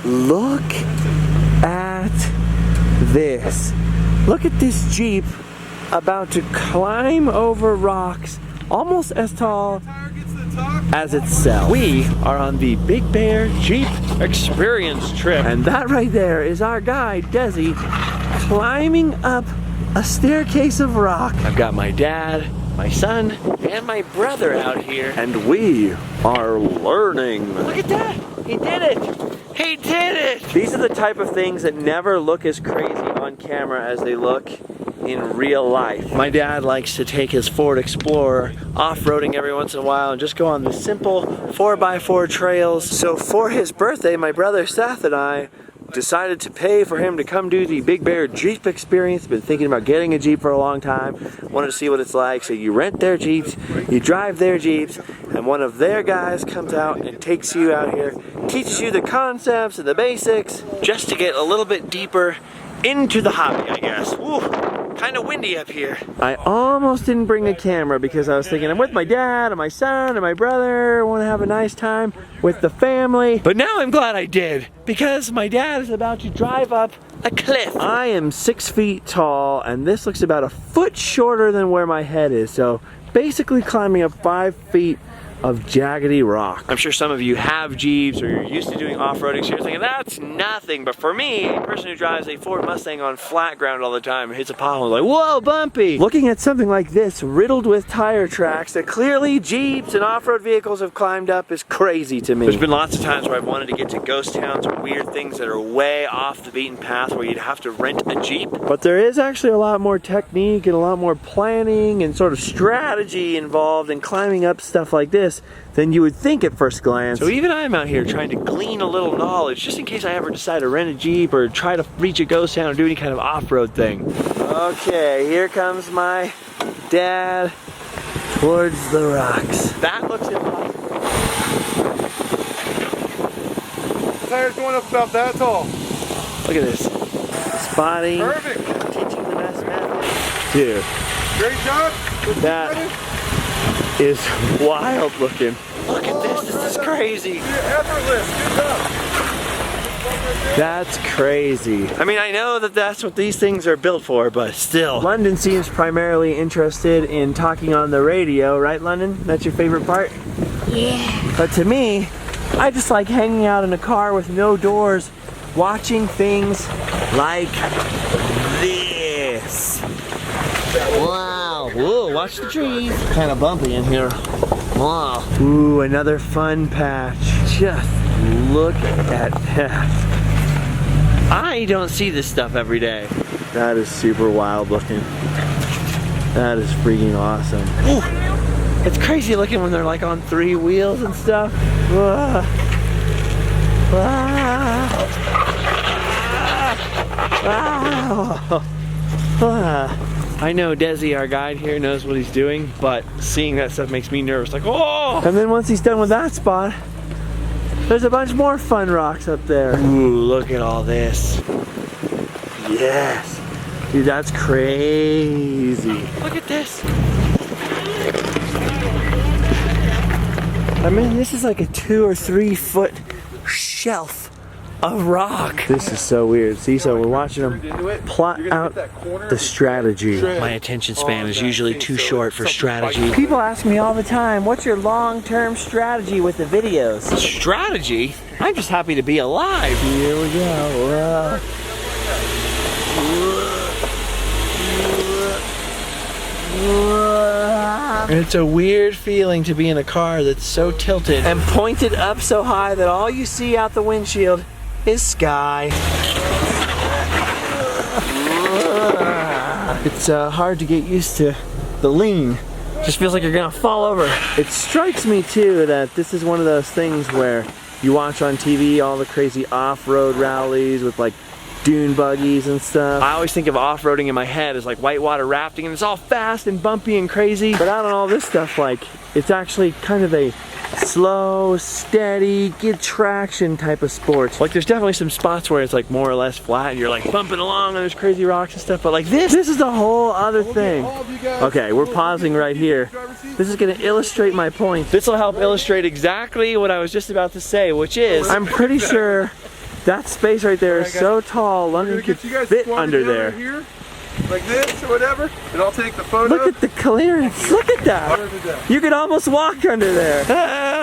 look at this. Look at this Jeep about to climb over rocks almost as tall as itself. We are on the Big Bear Jeep Experience trip. And that right there is our guy, Desi, climbing up a staircase of rock. I've got my dad, my son, and my brother out here. And we are learning. Look at that, he did it. He did it! These are the type of things that never look as crazy on camera as they look in real life. My dad likes to take his Ford Explorer off-roading every once in a while and just go on the simple 4x4 trails. So for his birthday, my brother Seth and I decided to pay for him to come do the Big Bear Jeep Experience. Been thinking about getting a Jeep for a long time. Wanted to see what it's like. So you rent their Jeeps, you drive their Jeeps, and one of their guys comes out and takes you out here, teaches you the concepts and the basics, just to get a little bit deeper into the hobby, I guess. Woo, kind of windy up here. I almost didn't bring a camera because I was thinking I'm with my dad and my son and my brother. I want to have a nice time with the family. But now I'm glad I did, because my dad is about to drive up a cliff. I am 6 feet tall and this looks about a foot shorter than where my head is. So basically climbing up 5 feet of jaggedy rock. I'm sure some of you have Jeeps or you're used to doing off-roading, so you're thinking that's nothing. But for me, a person who drives a Ford Mustang on flat ground all the time and hits a pothole, like, whoa, bumpy! Looking at something like this, riddled with tire tracks that clearly Jeeps and off-road vehicles have climbed up, is crazy to me. There's been lots of times where I've wanted to get to ghost towns or weird things that are way off the beaten path where you'd have to rent a Jeep. But there is actually a lot more technique and a lot more planning and sort of strategy involved in climbing up stuff like this than you would think at first glance. So even I'm out here trying to glean a little knowledge just in case I ever decide to rent a Jeep or try to reach a ghost town or do any kind of off-road thing. Okay, here comes my dad towards the rocks. That looks impossible. The tire's going up about that tall. Look at this. Spotting. Perfect. Teaching the best method. Dude. Great job. That is wild looking. Look at this, this is crazy. Effortless, good job. That's crazy. I mean, I know that that's what these things are built for, but still. London seems primarily interested in talking on the radio, right, London? That's your favorite part? Yeah. But to me, I just like hanging out in a car with no doors, watching things like this. Wow. Whoa, watch the trees. Kind of bumpy in here. Wow. Ooh, another fun patch. Just look at that. I don't see this stuff every day. That is super wild looking. That is freaking awesome. Ooh, it's crazy looking when they're like on 3 wheels and stuff. I know Desi, our guide here, knows what he's doing, but seeing that stuff makes me nervous. Like, oh! And then once he's done with that spot, there's a bunch more fun rocks up there. Ooh, look at all this. Yes. Dude, that's crazy. Look at this. I mean, this is like a 2 or 3 foot shelf of rock. This is so weird. See, so we're watching them plot out the strategy. My attention span is usually too short for strategy. People ask me all the time, what's your long-term strategy with the videos? Strategy? I'm just happy to be alive. Here we go. It's a weird feeling to be in a car that's so tilted and pointed up so high that all you see out the windshield is sky. It's hard to get used to the lean. Just feels like you're gonna fall over. It strikes me too that this is one of those things where you watch on TV all the crazy off-road rallies with like dune buggies and stuff. I always think of off-roading in my head as like whitewater rafting and it's all fast and bumpy and crazy. But out on all this stuff, like, it's actually kind of a slow, steady, get traction type of sport. Like there's definitely some spots where it's like more or less flat and you're like bumping along and there's crazy rocks and stuff, but like this is a whole other thing. Okay, we're pausing right here. This is gonna illustrate my point. This will help illustrate exactly what I was just about to say, which is, I'm pretty sure That space right there is so tall, London could fit under there. Here, like this or whatever, and I'll take the photo. Look at the clearance. Look at that. You could almost walk under there.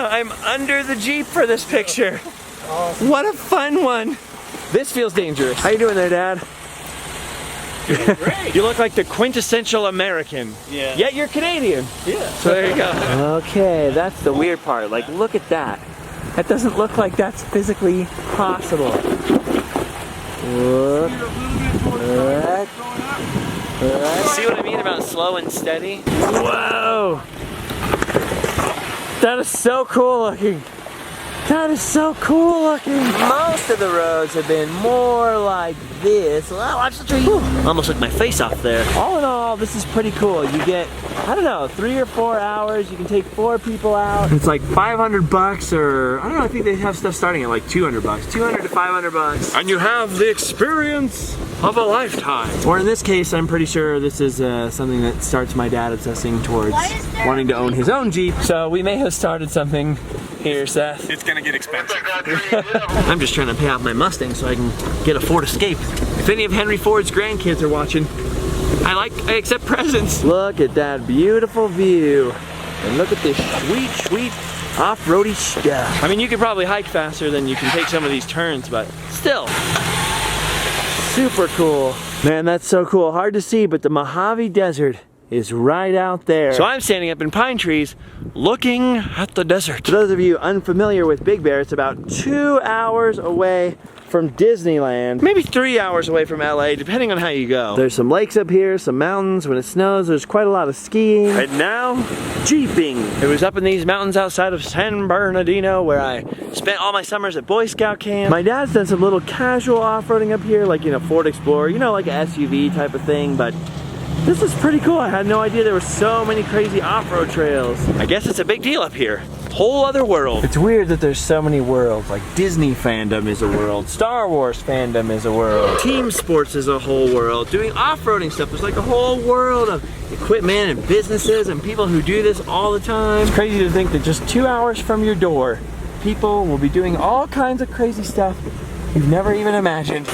I'm under the Jeep for this picture. Awesome. What a fun one. This feels dangerous. How you doing there, Dad? Great. You look like the quintessential American. Yeah. Yet you're Canadian. Yeah. So there you go. Okay, that's the weird part. Like, look at that. That doesn't look like that's physically possible. Look. See what I mean about slow and steady? Whoa! That is so cool looking. That is so cool looking. Most of the roads have been more like this. Wow, watch the tree. Almost took my face off there. All in all, this is pretty cool. You get, I don't know, 3 or 4 hours. You can take 4 people out. It's like $500 or, I don't know, I think they have stuff starting at like $200. $200 to $500. And you have the experience of a lifetime. Or in this case, I'm pretty sure this is something that starts my dad obsessing towards wanting to own his own Jeep. So we may have started something here, Seth. It's gonna get expensive. I'm just trying to pay off my Mustang so I can get a Ford Escape. If any of Henry Ford's grandkids are watching, I accept presents. Look at that beautiful view. And look at this sweet, sweet off-roady stuff. I mean, you could probably hike faster than you can take some of these turns, but still. Super cool. Man, that's so cool. Hard to see, but the Mojave Desert is right out there. So I'm standing up in pine trees looking at the desert. For those of you unfamiliar with Big Bear, it's about 2 hours away from Disneyland. Maybe 3 hours away from LA, depending on how you go. There's some lakes up here, some mountains. When it snows, there's quite a lot of skiing. And now, Jeeping. It was up in these mountains outside of San Bernardino where I spent all my summers at Boy Scout camp. My dad's done some little casual off-roading up here, like in a Ford Explorer, you know, like an SUV type of thing, but this is pretty cool. I had no idea there were so many crazy off-road trails. I guess it's a big deal up here. Whole other world. It's weird that there's so many worlds. Like Disney fandom is a world. Star Wars fandom is a world. Team sports is a whole world. Doing off-roading stuff, there's like a whole world of equipment and businesses and people who do this all the time. It's crazy to think that just 2 hours from your door, people will be doing all kinds of crazy stuff you've never even imagined.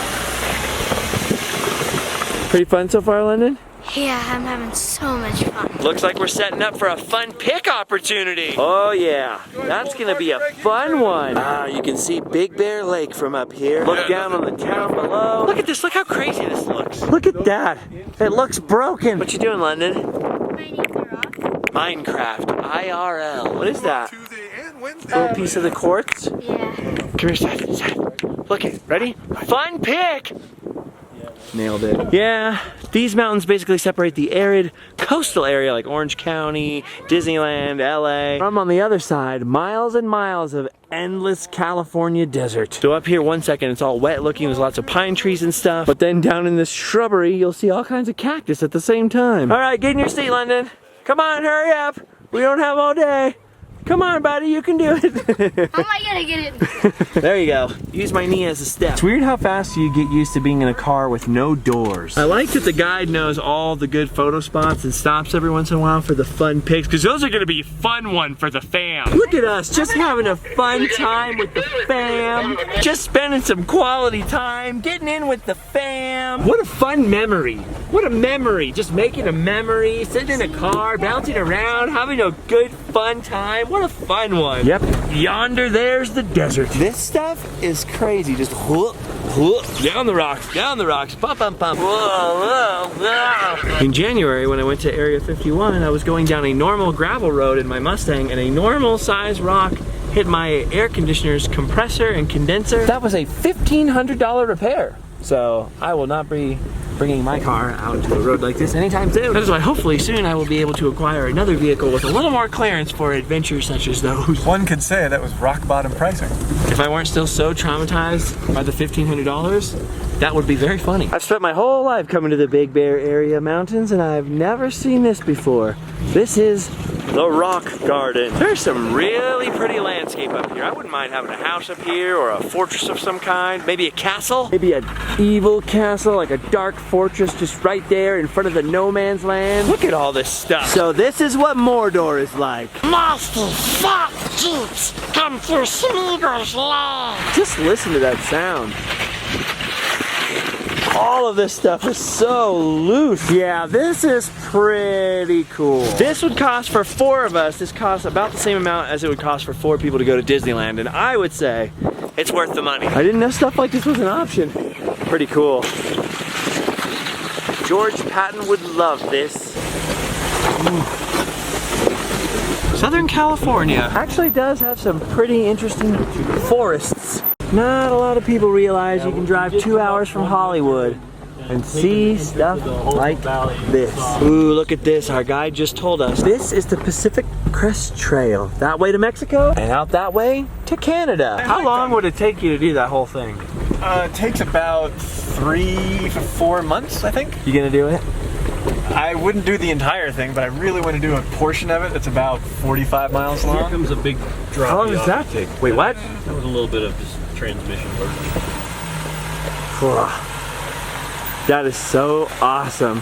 Pretty fun so far, London? Yeah, I'm having so much fun. Looks like we're setting up for a fun pick opportunity. Oh yeah, that's gonna be a fun one. You can see Big Bear Lake from up here. Look down on the town below. Look at this, look how crazy this looks. Look at that, it looks broken. What you doing, London? Minecraft, IRL. What is that? Tuesday and Wednesday. Little piece of the quartz? Yeah. Come here, Seth. Look it, ready? Fun pick! Nailed it. Yeah, these mountains basically separate the arid coastal area like Orange County, Disneyland, LA. From on the other side, miles and miles of endless California desert. So up here 1 second it's all wet looking, there's lots of pine trees and stuff, but then down in this shrubbery you'll see all kinds of cactus at the same time. Alright, get in your seat, London. Come on, hurry up. We don't have all day. Come on, buddy, you can do it. How am I gonna get it? There you go. Use my knee as a step. It's weird how fast you get used to being in a car with no doors. I like that the guide knows all the good photo spots and stops every once in a while for the fun pics, because those are gonna be a fun one for the fam. Look at us, just having a fun time with the fam. Just spending some quality time, getting in with the fam. What a fun memory. What a memory. Just making a memory, sitting in a car, bouncing around, having a good fun time. What a fun one. Yep, yonder there's the desert. This stuff is crazy. Just whoop, whoop, down the rocks, bump, bump, bump. Whoa, whoa, whoa. In January, when I went to Area 51, I was going down a normal gravel road in my Mustang, and a normal size rock hit my air conditioner's compressor and condenser. That was a $1,500 repair. So I will not be bringing my car out into a road like this anytime soon. That is why hopefully soon I will be able to acquire another vehicle with a little more clearance for adventures such as those. One could say that was rock bottom pricing. If I weren't still so traumatized by the $1,500, that would be very funny. I've spent my whole life coming to the Big Bear area mountains and I've never seen this before. This is the Rock Garden. There's some really pretty landscape up here. I wouldn't mind having a house up here or a fortress of some kind. Maybe a castle. Maybe an evil castle, like a dark fortress just right there in front of the no man's land. Look at all this stuff. So this is what Mordor is like. Monster fuck! Jeeps come through Smeagol's land. Just listen to that sound. All of this stuff is so loose. Yeah, this is pretty cool. This would cost for 4 of us. This costs about the same amount as it would cost for 4 people to go to Disneyland, and I would say it's worth the money. I didn't know stuff like this was an option. Pretty cool. George Patton would love this. Southern California actually does have some pretty interesting forests. Not a lot of people realize you can drive 2 hours from Hollywood and see stuff like this. Ooh, look at this. Our guide just told us. This is the Pacific Crest Trail. That way to Mexico and out that way to Canada. How long would it take you to do that whole thing? It takes about 3 to 4 months, I think. You gonna do it? I wouldn't do the entire thing, but I really want to do a portion of it that's about 45 miles long. Here comes a big drop. How long does that take? Wait, what? That was a little bit of just transmission work. That is so awesome.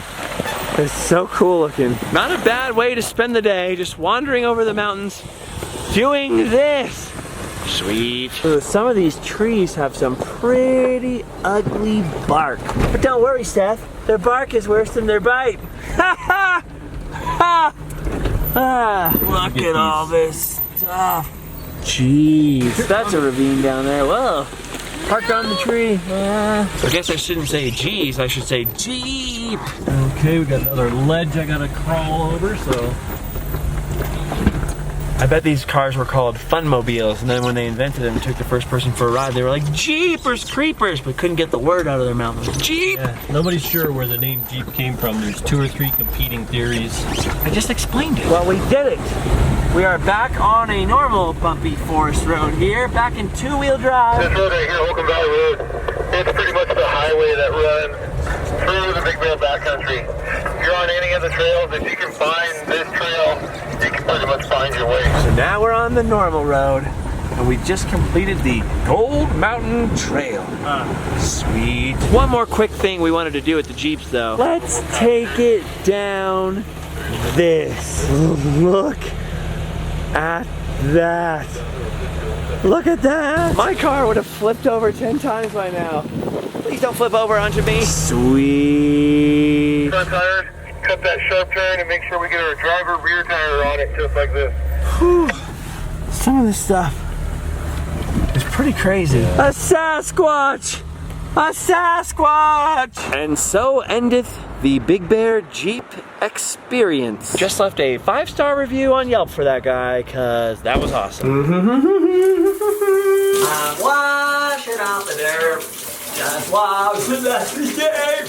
It's so cool looking. Not a bad way to spend the day, just wandering over the mountains, doing this. Sweet. So some of these trees have some pretty ugly bark. But don't worry, Seth. Their bark is worse than their bite. Ha ha! Ha! Look at all this stuff. Jeez. That's a ravine down there. Whoa. Parked on the tree. I guess I shouldn't say geez, I should say Jeep. Okay, we got another ledge I gotta crawl over, so. I bet these cars were called Funmobiles, and then when they invented them and took the first person for a ride, they were like, Jeepers Creepers, but couldn't get the word out of their mouth. Like, Jeep! Yeah, nobody's sure where the name Jeep came from. There's 2 or 3 competing theories. I just explained it. Well, we did it. We are back on a normal bumpy forest road here, back in 2-wheel drive. This road right here, Holcomb Valley Road, it's pretty much the highway that runs through the Big Bear backcountry. If you're on any of the trails, if you can find this trail, you can pretty much find your way. So now we're on the normal road, and we just completed the Gold Mountain Trail. Sweet. One more quick thing we wanted to do with the Jeeps, though. Let's take it down this. Look at that. Look at that. My car would have flipped over 10 times by now. Please don't flip over onto me. Sweet. Front tires, cut that sharp turn and make sure we get our driver rear tire on it just like this. Whew. Some of this stuff is pretty crazy. A Sasquatch! A Sasquatch! And so endeth the Big Bear Jeep experience. Just left a 5-star review on Yelp for that guy, cause that was awesome. I'm washing off the dirt. Just washing off the dirt.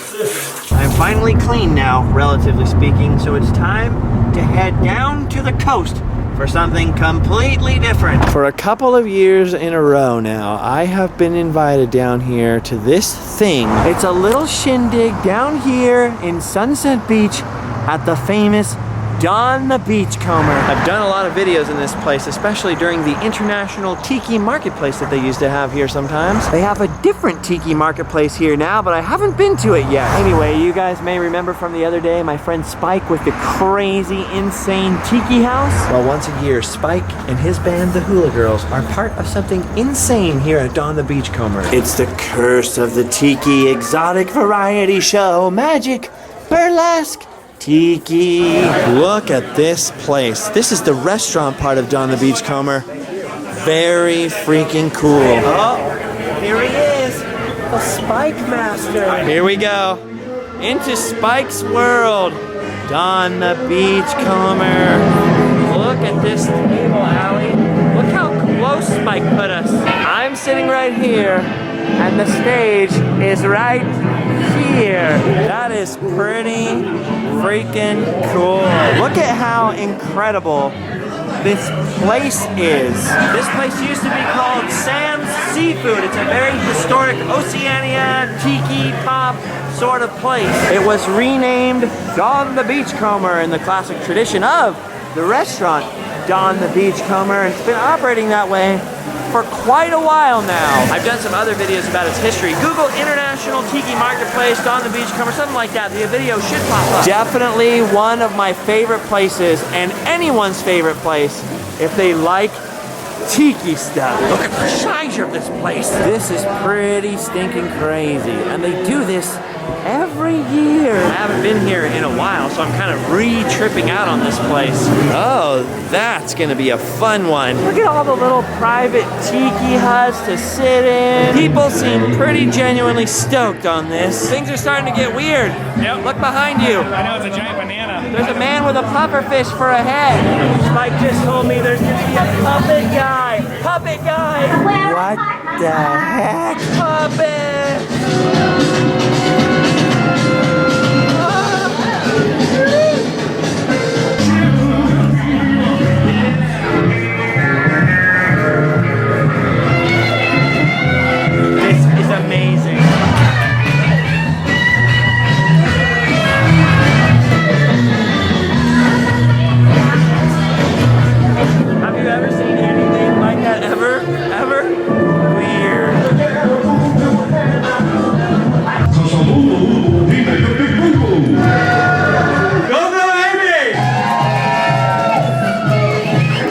I'm finally clean now, relatively speaking, so it's time to head down to the coast for something completely different. For a couple of years in a row now, I have been invited down here to this thing. It's a little shindig down here in Sunset Beach at the famous Don the Beachcomber. I've done a lot of videos in this place, especially during the international Tiki marketplace that they used to have here sometimes. They have a different Tiki marketplace here now, but I haven't been to it yet. Anyway, you guys may remember from the other day my friend Spike with the crazy, insane Tiki house. Well, once a year, Spike and his band, the Hula Girls, are part of something insane here at Don the Beachcomber. It's the curse of the Tiki exotic variety show, magic, burlesque, Tiki. Look at this place. This is the restaurant part of Don the Beachcomber. Very freaking cool. Oh, here he is, the Spike Master. Here we go, into Spike's world. Don the Beachcomber. Look at this table, Allie. Look how close Spike put us. I'm sitting right here, and the stage is right here. That is pretty freaking cool. Look at how incredible this place is. This place used to be called Sam's Seafood. It's a very historic Oceania tiki pop sort of place. It was renamed Don the Beachcomber in the classic tradition of the restaurant Don the Beachcomber. It's been operating that way for quite a while now. I've done some other videos about its history. Google International Tiki Marketplace, Don the Beachcomber, something like that. The video should pop up. Definitely one of my favorite places, and anyone's favorite place if they like tiki stuff. Look at the size of this place. This is pretty stinking crazy. And they do this every year. I haven't been here in a while, so I'm kind of re-tripping out on this place. Oh, that's gonna be a fun one. Look at all the little private tiki huts to sit in. People seem pretty genuinely stoked on this. Things are starting to get weird. Yep. Look behind you. I know, it's a giant banana. There's a man with a pufferfish for a head. Mike just told me there's gonna be a puppet guy. Puppet guy. What the heck? Puppet. This is amazing. Have you ever seen anything like that ever? Ever? Weird.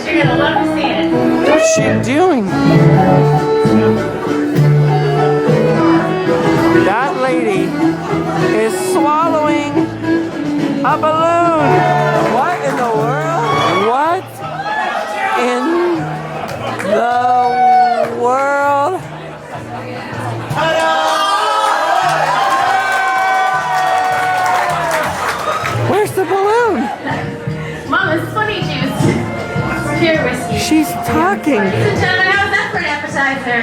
You're gonna love to see it. What's she doing? That lady is swallowing a balloon. What in the world? What in the world? Where's the balloon? Mama's funny juice. Pure whiskey. She's talking. Ladies and gentlemen, how's that for an appetizer?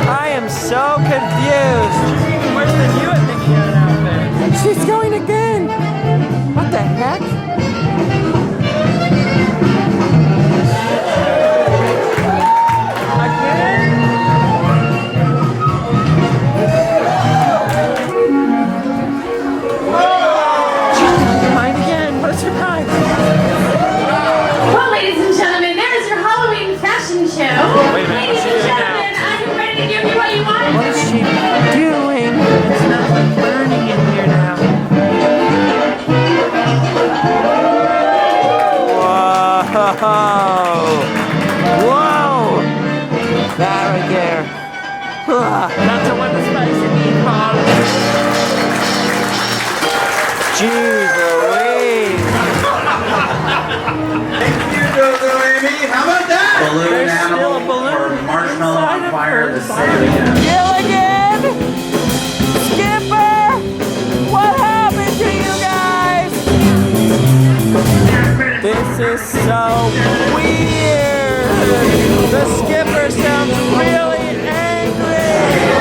I am so confused. She's even worse than you at thinking of an outfit. She's going again. What the heck? Again? She's doing her mind again. What a surprise. Well, ladies and gentlemen, there is your Halloween fashion show. Wait a minute, Ladies what's she and doing gentlemen, are you ready to give me what you want? What is she doing? It smells like burning in here now. Whoa! Whoa! That right there. That's the one that's spicy meatball. Jeez Louise! Balloon There's animal still a balloon or marshmallow inside on of fire her the body. same. Gilligan! Skipper! What happened to you guys? This is so weird! The skipper sounds really angry!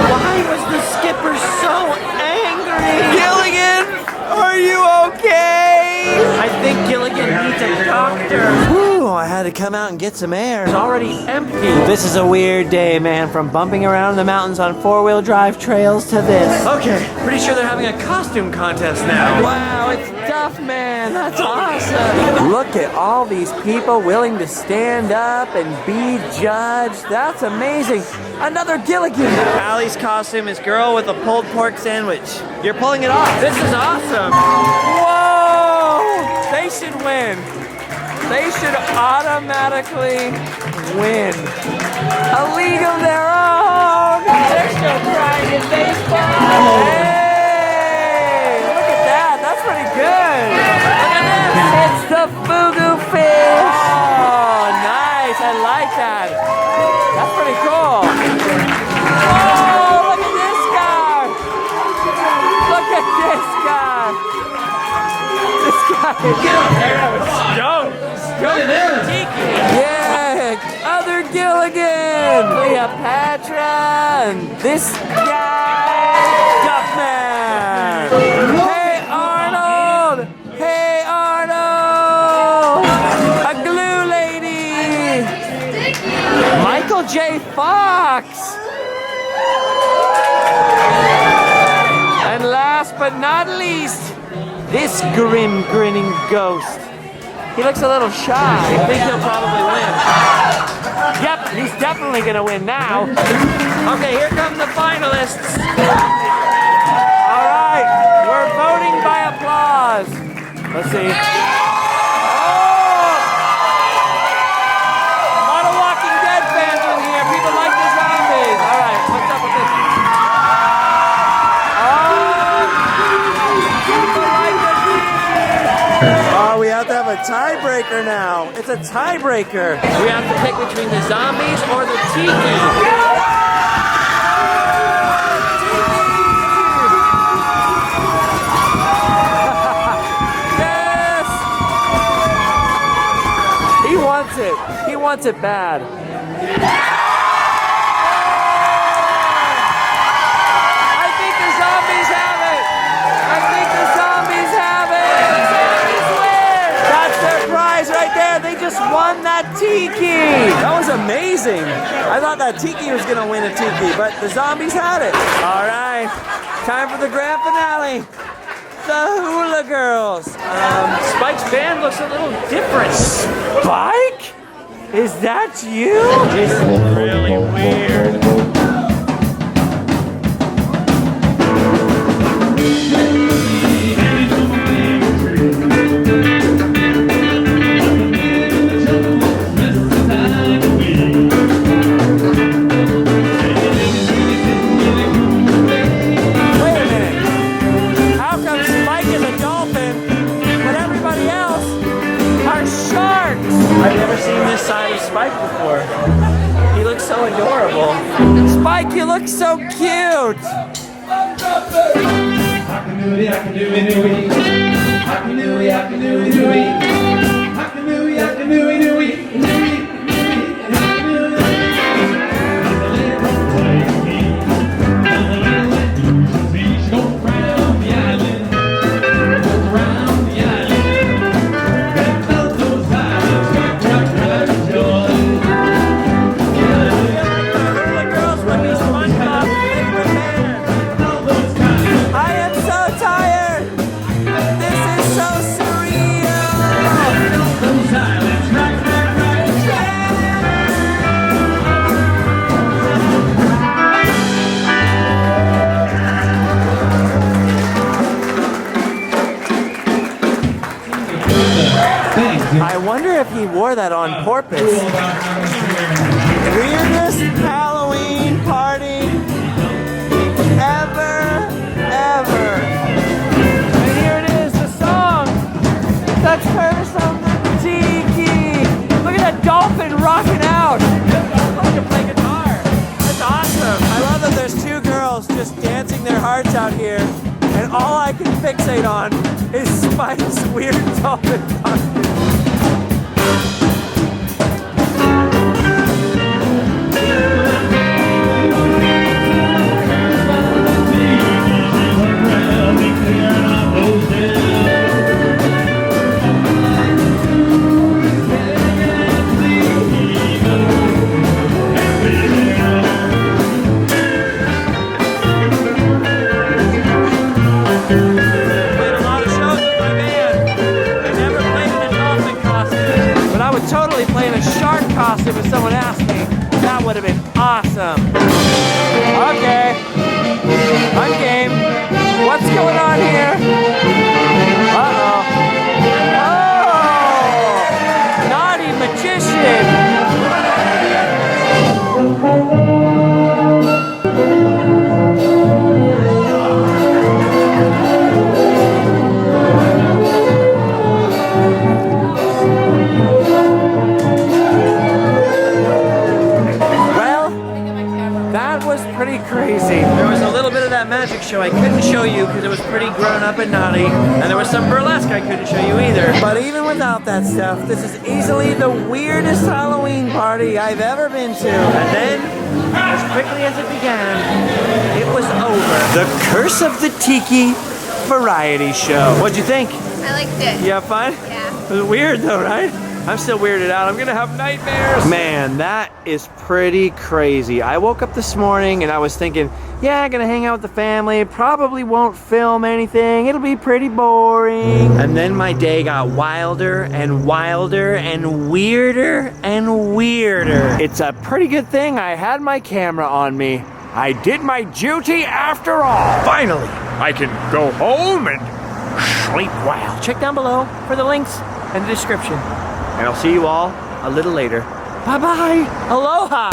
Why was the skipper so angry? Gilligan! Are you okay? I think Gilligan needs a doctor. Whew, I had to come out and get some air. It's already empty. This is a weird day, man. From bumping around the mountains on four-wheel drive trails to this. Okay, pretty sure they're having a costume contest now. Wow, it's Duff Man. That's awesome. Look at all these people willing to stand up and be judged. That's amazing. Another Gilligan. Allie's costume is girl with a pulled pork sandwich. You're pulling it off. This is awesome. Whoa! They should win. They should automatically win. A league of their own. They're still trying in baseball. Hey! Look at that. That's pretty good. Look at this. It's the fugu fish. Oh, nice. I like that. That's pretty cool. Oh, look at this guy. Look at this guy. This guy is stoked. Tiki. Yeah, other Gilligan. Cleopatra and this guy, Duffman. Hey Arnold. Hey Arnold. A glue lady. Michael J. Fox. And last but not least, this grim grinning ghost. He looks a little shy. I think he'll probably win. Yep, he's definitely gonna win now. Okay, here come the finalists. All right, we're voting by applause. Let's see. Oh! A lot of Walking Dead fans in here. People like the zombies. All right, what's up with this? Oh, we have to have a tiebreaker now. It's a tiebreaker. We have to pick between the zombies or the Tiki. Yes! He wants it. He wants it bad. I think the zombies have it. I think the zombies have it. The zombies win. That's their prize right there. They just won that Tiki. That was amazing. I thought that Tiki was gonna win a Tiki, but the zombies had it. All right, time for the grand finale. The Hula Girls. Spike's band looks a little different. Spike? Is that you? This is really weird. I've never seen this side of Spike before. He looks so adorable. Spike, you look so cute. I wonder if he wore that on purpose. Weirdest Halloween party ever. And here it is, the song. That's Curse of the Tiki. Look at that dolphin rocking out. I can play guitar. That's awesome. I love that there's two girls just dancing their hearts out here. And all I can fixate on is Spike's weird dolphin costume. If someone asked me, that would have been awesome. Okay, I'm game. What's going on here? Uh-oh. Oh! Naughty magician! Pretty crazy. There was a little bit of that magic show I couldn't show you because it was pretty grown up and naughty, and there was some burlesque I couldn't show you either. But even without that stuff, this is easily the weirdest Halloween party I've ever been to. And then, as quickly as it began, it was over. The Curse of the Tiki variety show. What'd you think? I liked it. You have fun? Yeah. It was weird though, right? I'm still weirded out. I'm gonna have nightmares. Man, that is pretty crazy. I woke up this morning and I was thinking, yeah, I'm gonna hang out with the family. Probably won't film anything. It'll be pretty boring. And then my day got wilder and wilder and weirder and weirder. It's a pretty good thing I had my camera on me. I did my duty after all. Finally, I can go home and sleep well. Check down below for the links and the description. And I'll see you all a little later. Bye-bye. Aloha.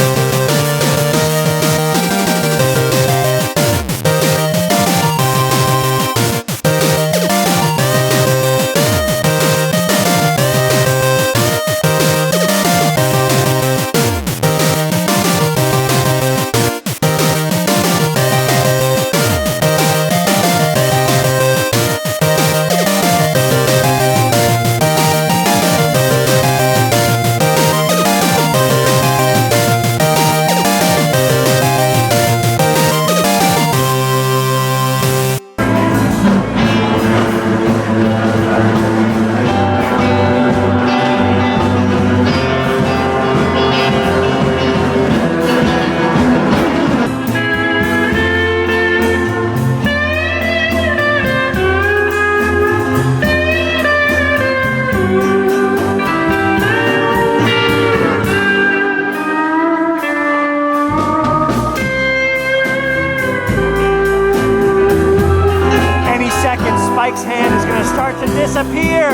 Spike's hand is going to start to disappear.